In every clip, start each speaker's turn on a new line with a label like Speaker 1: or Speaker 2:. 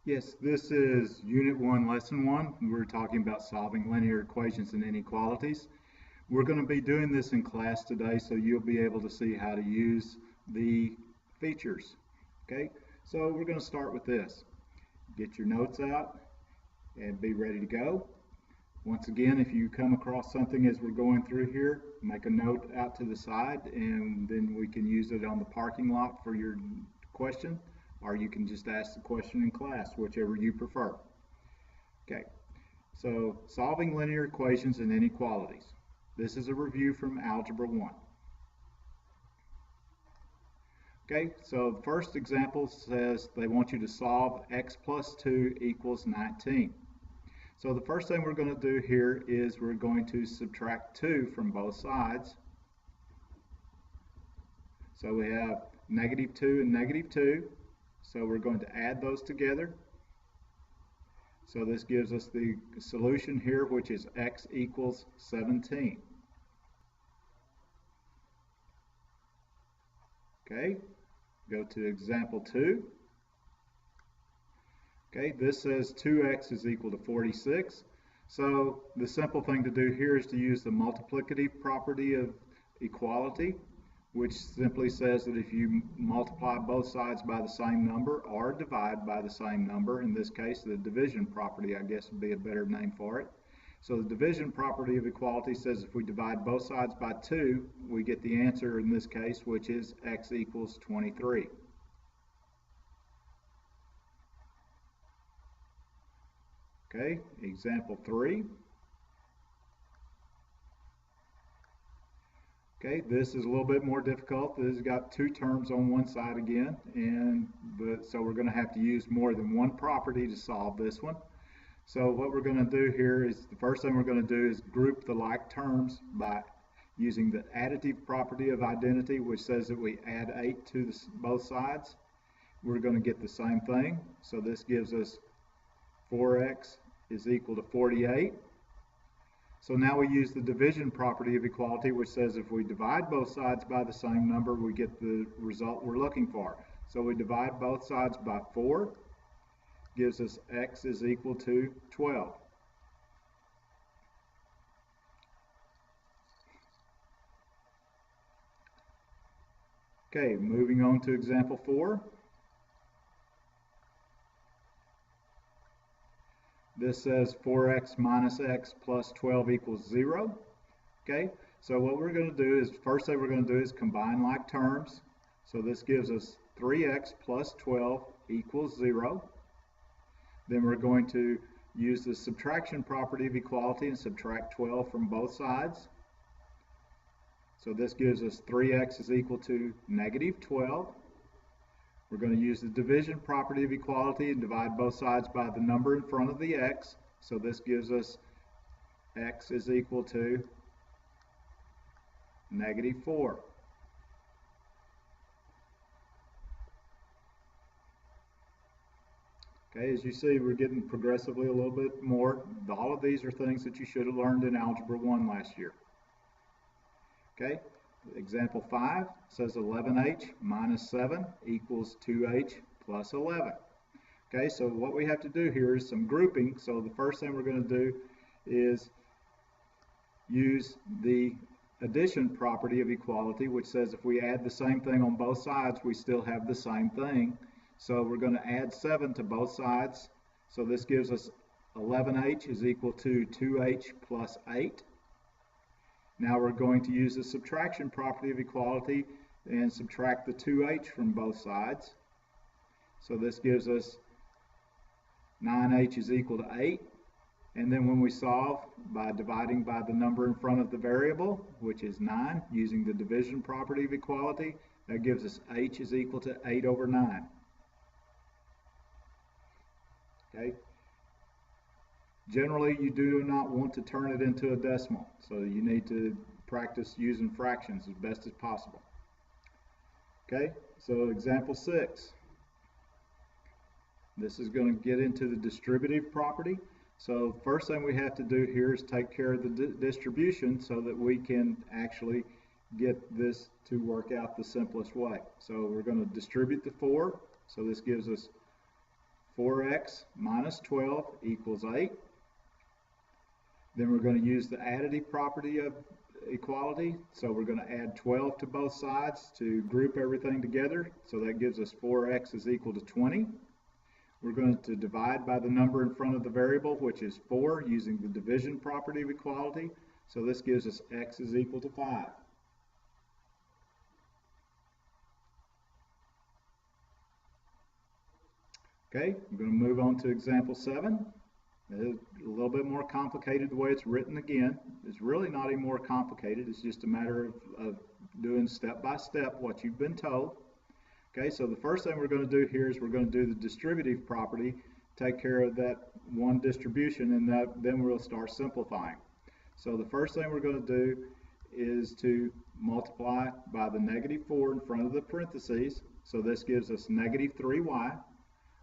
Speaker 1: Yes, this is Unit 1, Lesson 1. We're talking about solving linear equations and inequalities. We're going to be doing this in class today, so you'll be able to see how to use the features. Okay, so we're going to start with this. Get your notes out and be ready to go. Once again, if you come across something as we're going through here, make a note out to the side, and then we can use it on the parking lot for your question, or you can just ask the question in class, whichever you prefer. Okay, so solving linear equations and inequalities. This is a review from Algebra 1. Okay, so the first example says they want you to solve x plus 2 equals 19. So the first thing we're going to do here is we're going to subtract 2 from both sides. So we have negative 2 and negative 2. So we're going to add those together. So this gives us the solution here, which is x equals 17. Okay, go to example 2. Okay, this says 2x is equal to 46. So the simple thing to do here is to use the multiplicative property of equality, which simply says that if you multiply both sides by the same number or divide by the same number, in this case the division property I guess would be a better name for it. So the division property of equality says if we divide both sides by 2, we get the answer in this case, which is x equals 23. Okay, example 3. Okay, this is a little bit more difficult. This has got 2 terms on one side again, so we're going to have to use more than one property to solve this one. So what we're going to do here is, the first thing we're going to do is group the like terms by using the additive property of identity, which says that we add 8 to both sides. We're going to get the same thing. So this gives us 4x is equal to 48. So now we use the division property of equality, which says if we divide both sides by the same number, we get the result we're looking for. So we divide both sides by 4, gives us x is equal to 12. Okay, moving on to example 4. This says 4x minus x plus 12 equals 0. Okay, so what we're going to do is, first thing we're going to do is combine like terms. So this gives us 3x plus 12 equals 0. Then we're going to use the subtraction property of equality and subtract 12 from both sides. So this gives us 3x is equal to negative 12. We're going to use the division property of equality and divide both sides by the number in front of the x. So this gives us x is equal to negative 4. Okay, as you see, we're getting progressively a little bit more. All of these are things that you should have learned in Algebra 1 last year. Okay. Example 5 says 11h minus 7 equals 2h plus 11. Okay, so what we have to do here is some grouping. So the first thing we're going to do is use the addition property of equality, which says if we add the same thing on both sides, we still have the same thing. So we're going to add 7 to both sides. So this gives us 11h is equal to 2h plus 8. Now we're going to use the subtraction property of equality and subtract the 2h from both sides. So this gives us 9h is equal to 8. And then when we solve by dividing by the number in front of the variable, which is 9, using the division property of equality, that gives us h is equal to 8 over 9. Okay. Generally, you do not want to turn it into a decimal, so you need to practice using fractions as best as possible. Okay, so example 6. This is going to get into the distributive property. So first thing we have to do here is take care of the distribution so that we can actually get this to work out the simplest way. So we're going to distribute the 4. So this gives us 4x minus 12 equals 8. Then we're going to use the additive property of equality. So we're going to add 12 to both sides to group everything together. So that gives us 4x is equal to 20. We're going to divide by the number in front of the variable, which is 4, using the division property of equality. So this gives us x is equal to 5. Okay, I'm going to move on to example 7. It's a little bit more complicated the way it's written again. It's really not any more complicated. It's just a matter of doing step by step what you've been told. Okay, so the first thing we're going to do here is we're going to do the distributive property, take care of that one distribution, and then we'll start simplifying. So the first thing we're going to do is to multiply by the negative 4 in front of the parentheses. So this gives us negative 3y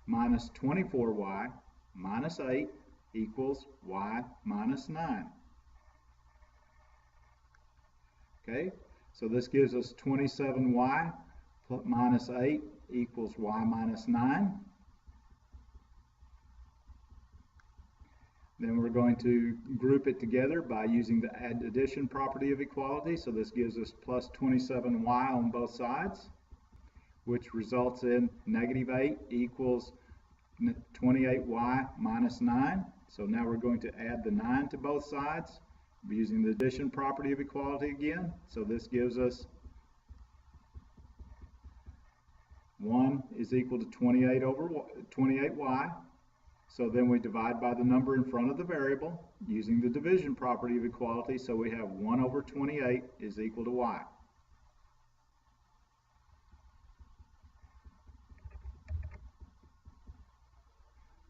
Speaker 1: minus 24y minus 8 equals y minus 9. Okay, so this gives us 27y minus 8 equals y minus 9. Then we're going to group it together by using the addition property of equality. So this gives us plus 27y on both sides, which results in negative 8 equals 28y minus 9. So now we're going to add the 9 to both sides using the addition property of equality again. So this gives us 1 is equal to 28 over 28y. So then we divide by the number in front of the variable using the division property of equality. So we have 1 over 28 is equal to y.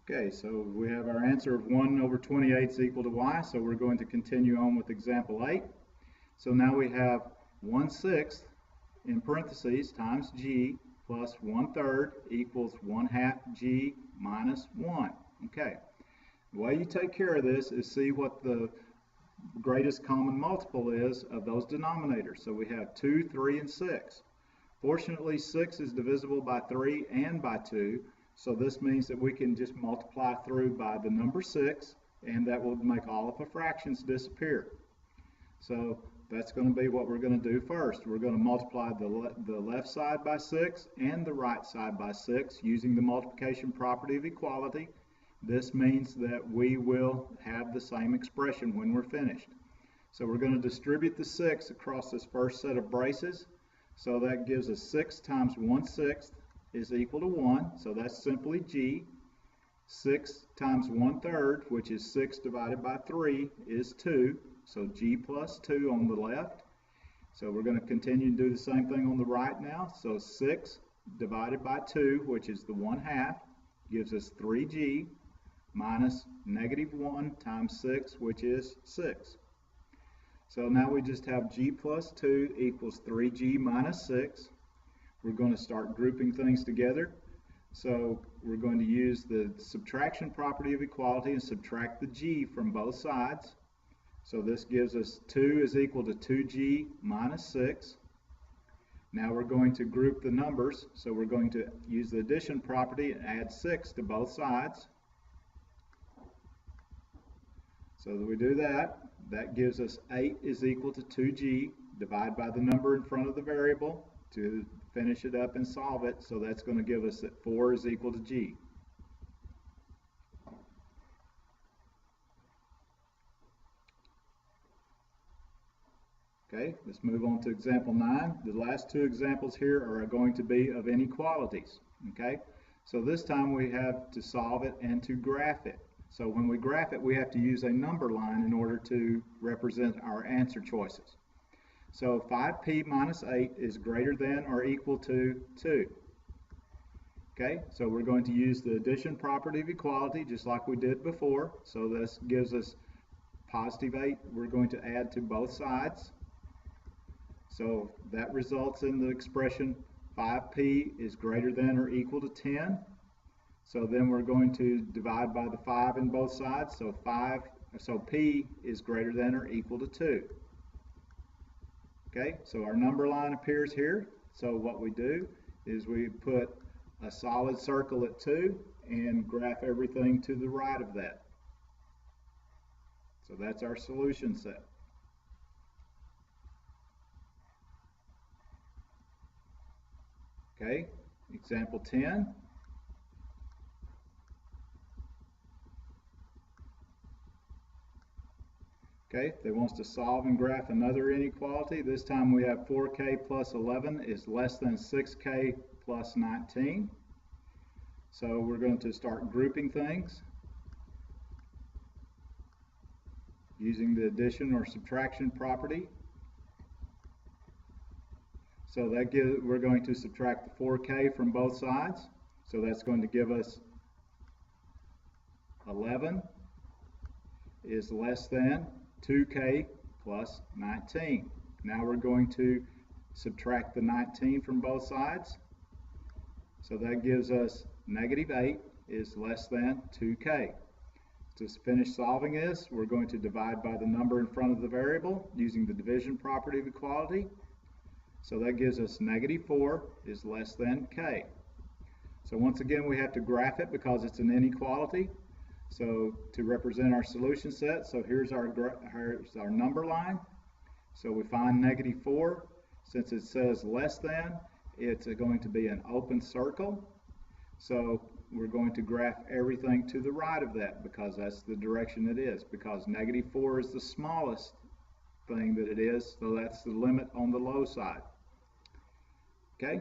Speaker 1: Okay, so we have our answer of 1 over 28 is equal to y, so we're going to continue on with example 8. So now we have 1/6 in parentheses times g plus 1/3 equals 1/2 g minus 1. Okay, the way you take care of this is see what the greatest common multiple is of those denominators. So we have 2, 3, and 6. Fortunately, 6 is divisible by 3 and by 2. So this means that we can just multiply through by the number 6, and that will make all of the fractions disappear. So that's going to be what we're going to do first. We're going to multiply the left side by 6 and the right side by 6 using the multiplication property of equality. This means that we will have the same expression when we're finished. So we're going to distribute the 6 across this first set of braces. So that gives us 6 times 1/6 is equal to 1, so that's simply g. 6 times 1/3, which is 6 divided by 3, is 2, so g plus 2 on the left. So we're going to continue to do the same thing on the right now. So 6 divided by 2, which is the 1/2, gives us 3g minus negative 1 times 6, which is 6. So now we just have g plus 2 equals 3g minus 6. We're going to start grouping things together. So we're going to use the subtraction property of equality and subtract the g from both sides. So this gives us 2 is equal to 2g minus 6. Now we're going to group the numbers. So we're going to use the addition property and add 6 to both sides. So that we do that, that gives us 8 is equal to 2g. Divide by the number in front of the variable to finish it up and solve it. So that's going to give us that 4 is equal to g. Okay, let's move on to example 9. The last two examples here are going to be of inequalities. Okay, so this time we have to solve it and to graph it. So when we graph it, we have to use a number line in order to represent our answer choices. So 5p minus 8 is greater than or equal to 2. Okay, so we're going to use the addition property of equality just like we did before. So this gives us positive 8. We're going to add to both sides. So that results in the expression 5p is greater than or equal to 10. So then we're going to divide by the 5 in both sides. So p is greater than or equal to 2. Okay, so our number line appears here. So what we do is we put a solid circle at 2 and graph everything to the right of that. So that's our solution set. Okay, example 10. Okay, they want us to solve and graph another inequality. This time we have 4k plus 11 is less than 6k plus 19. So we're going to start grouping things using the addition or subtraction property. So that we're going to subtract the 4k from both sides. So that's going to give us 11 is less than 2k plus 19. Now we're going to subtract the 19 from both sides. So that gives us negative 8 is less than 2k. To finish solving this, we're going to divide by the number in front of the variable using the division property of equality. So that gives us negative 4 is less than k. So once again, we have to graph it because it's an inequality. So to represent our solution set, so here's our number line. So we find negative 4. Since it says less than, it's going to be an open circle. So we're going to graph everything to the right of that because that's the direction it is, because negative 4 is the smallest thing that it is, so that's the limit on the low side. Okay?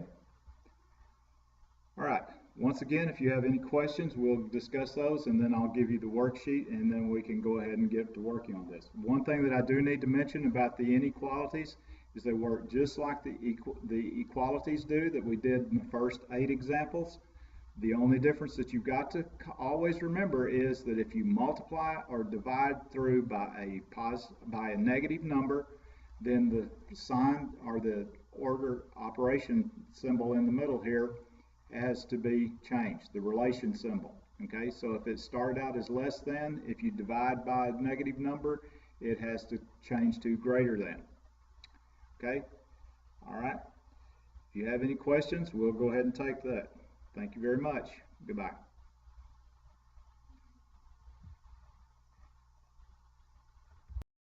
Speaker 1: All right. Once again, if you have any questions, we'll discuss those, and then I'll give you the worksheet, and then we can go ahead and get to working on this. One thing that I do need to mention about the inequalities is they work just like the equalities do that we did in the first 8 examples. The only difference that you've got to always remember is that if you multiply or divide through by a negative number, then the sign or the order operation symbol in the middle here has to be changed, the relation symbol. Okay, so if it started out as less than, if you divide by a negative number, it has to change to greater than. Okay, all right. If you have any questions, we'll go ahead and take that. Thank you very much. Goodbye.